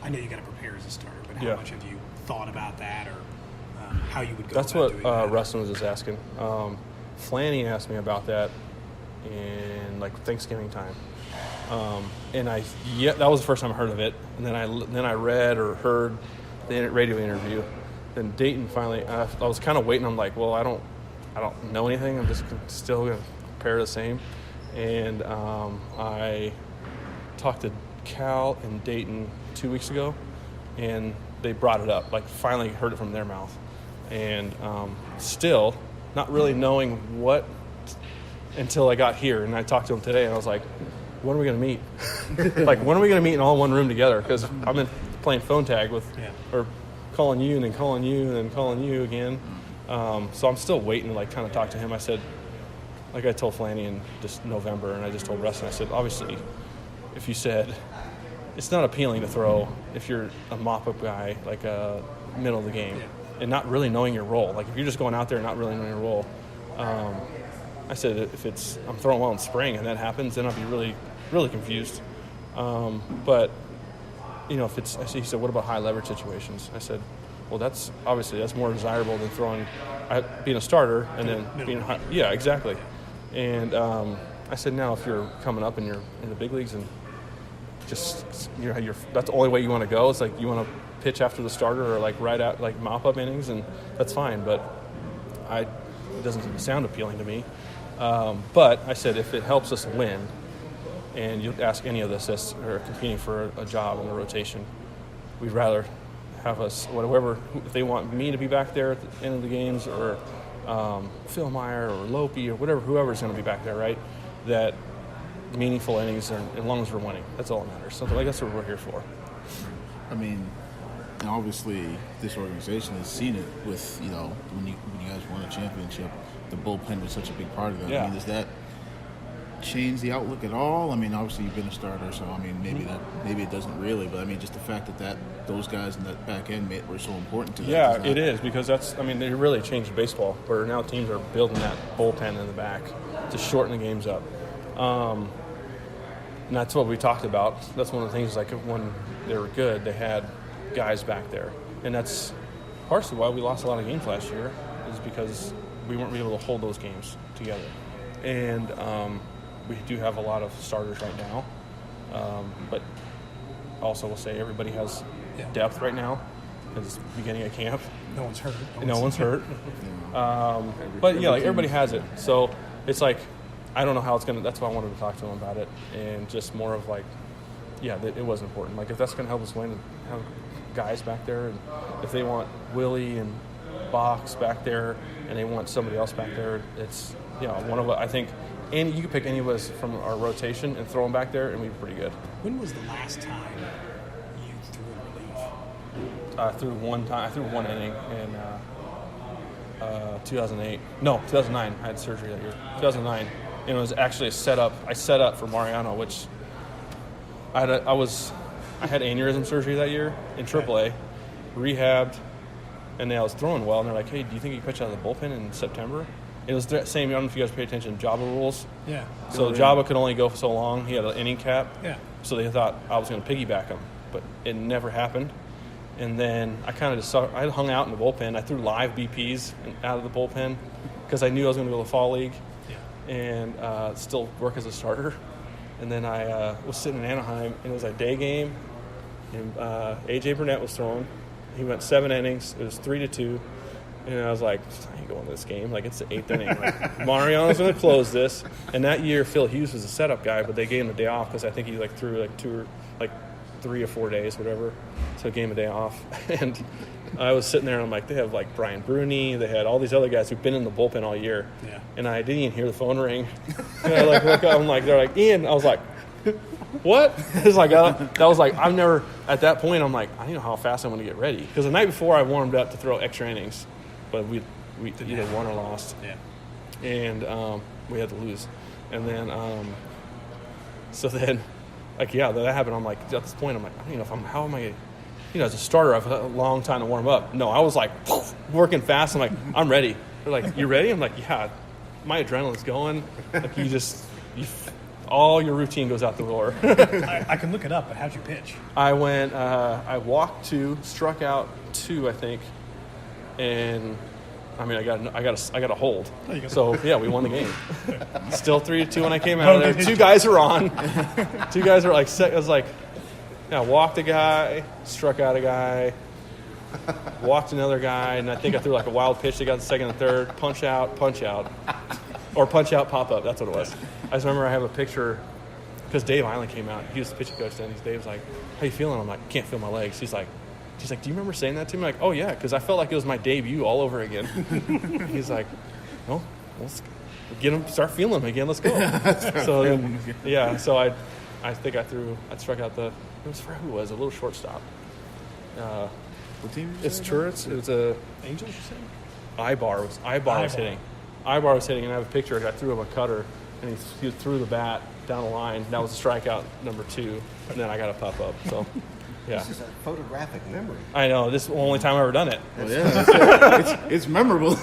I know you got to prepare as a starter, but how Yeah. much have you thought about that, or how you would go That's about what doing that? Rustin was just asking. Flanny asked me about that in like Thanksgiving time, and that was the first time I heard of it. And then I read or heard the radio interview. Then Dayton finally. I was kind of waiting. I'm like, well, I don't know anything. I'm just still gonna prepare the same. And I talked to Cal and Dayton 2 weeks ago, and they brought it up. Like, finally heard it from their mouth, and still not really knowing what until I got here. And I talked to them today, and I was like, when are we going to meet? Like, when are we going to meet in all one room together? Because I've been playing phone tag with, or calling you and then calling you and then calling you again. So I'm still waiting to, like, kind of talk to him. I said, like I told Flanny in just November, and I just told Rustin, I said, obviously, if you said it's not appealing to throw if you're a mop-up guy, like middle of the game, and not really knowing your role. Like, if you're just going out there and not really knowing your role, I said, if I'm throwing well in spring and that happens, then I'll be really, really confused. But, you know, he said, what about high leverage situations? I said, well, that's more desirable than being a starter and then being high. Yeah, exactly. And I said, now if you're coming up and you're in the big leagues and just that's the only way you want to go. It's like you want to pitch after the starter or like right out like mop up innings, and that's fine. But it doesn't sound appealing to me. But I said, if it helps us win, and you ask any of us that are competing for a job in the rotation, we'd rather have us whatever. If they want me to be back there at the end of the games, or Phil Meyer or Lopi or whoever's going to be back there, right? That meaningful innings, as long as we're winning, that's all that matters. So like that's what we're here for. I mean, and obviously this organization has seen it with, you know, when you guys won a championship, the bullpen was such a big part of that. Yeah. I mean, does that change the outlook at all? I mean, obviously you've been a starter, so I mean maybe it doesn't really, but I mean just the fact that those guys in that back end were so important to that. Yeah, it is, because they really changed baseball, where now teams are building that bullpen in the back to shorten the games up. And that's what we talked about. That's one of the things, like when they were good, they had guys back there. And that's partially why we lost a lot of games last year, is because we weren't able to hold those games together. And we do have a lot of starters right now. But also we'll say everybody has depth right now. It's beginning of camp. No one's hurt. No one's hurt. But yeah, like everybody has it. So it's like, I don't know how it's going to – that's why I wanted to talk to him about it, and just more of like, it was important. Like, if that's going to help us win, have guys back there, and if they want Willie and Box back there and they want somebody else back there, it's, one of – I think you could pick any of us from our rotation and throw them back there, and we'd be pretty good. When was the last time you threw in relief? I threw one inning in 2008. No, 2009. I had surgery that year. 2009. And it was actually a setup. I set up for Mariano, which I had aneurysm surgery that year in AAA, rehabbed, and then I was throwing well. And they're like, "Hey, do you think you can pitch out of the bullpen in September?" It was the same. I don't know if you guys pay attention to Jabba rules. Yeah. So Jabba could only go for so long. He had an inning cap. Yeah. So they thought I was going to piggyback him, but it never happened. And then I kind of just I hung out in the bullpen. I threw live BPs out of the bullpen because I knew I was going to go to the fall league. And still work as a starter. And then I was sitting in Anaheim, and it was a day game, and A.J. Burnett was throwing. He went 7 innings. It was 3-2. And I was like, I ain't going to this game. Like, it's the 8th inning. Like, Mariano's going to close this. And that year, Phil Hughes was a setup guy, but they gave him a day off because I think he threw 3 or 4 days, whatever. So gave him a day off. And I was sitting there, and I'm like, they have like Brian Bruni. They had all these other guys who've been in the bullpen all year. Yeah. And I didn't even hear the phone ring. And I look up, I'm like, they're like, Ian. I was like, what? It's like, that was like, I've never, at that point, I'm like, I don't know how fast I'm going to get ready. Because the night before I warmed up to throw extra innings, but we either won or lost. Yeah. And we had to lose. And then, so then, like, that happened. I'm like, at this point, I'm like, I don't know how am I, as a starter, I've had a long time to warm up. No, I was like, working fast. I'm like, I'm ready. They're like, you ready? I'm like, yeah, my adrenaline's going. Like, all your routine goes out the door. I can look it up, but how'd you pitch? I went. I walked 2, struck out 2, I think, and I mean, I got a hold. Oh, you got So yeah, we won the game. Still 3-2 when I came out of there. 2 guys are on. 2 guys are like. I was like, yeah, walked a guy, struck out a guy, walked another guy, and I think I threw like a wild pitch. They got the second and third. Punch out, or punch out, pop up. That's what it was. I just remember I have a picture because Dave Island came out. He was the pitching coach then. Dave's like, "How you feeling?" I'm like, "Can't feel my legs." She's like, "Do you remember saying that to me?" I'm like, "Oh yeah," because I felt like it was my debut all over again. He's like, "No, let's get him, start feeling him again. Let's go." So then, yeah, so I think I struck out it was for who was it? A little shortstop. What team did you It's say? Turrets. It was a Angels, you said? Ibar was hitting. Ibar was hitting, and I have a picture. I threw him a cutter, and he threw the bat down the line. That was a strikeout number 2, and then I got a pop up. So, yeah. This is a photographic memory. I know. This is the only time I've ever done it. Well, yeah, it's memorable.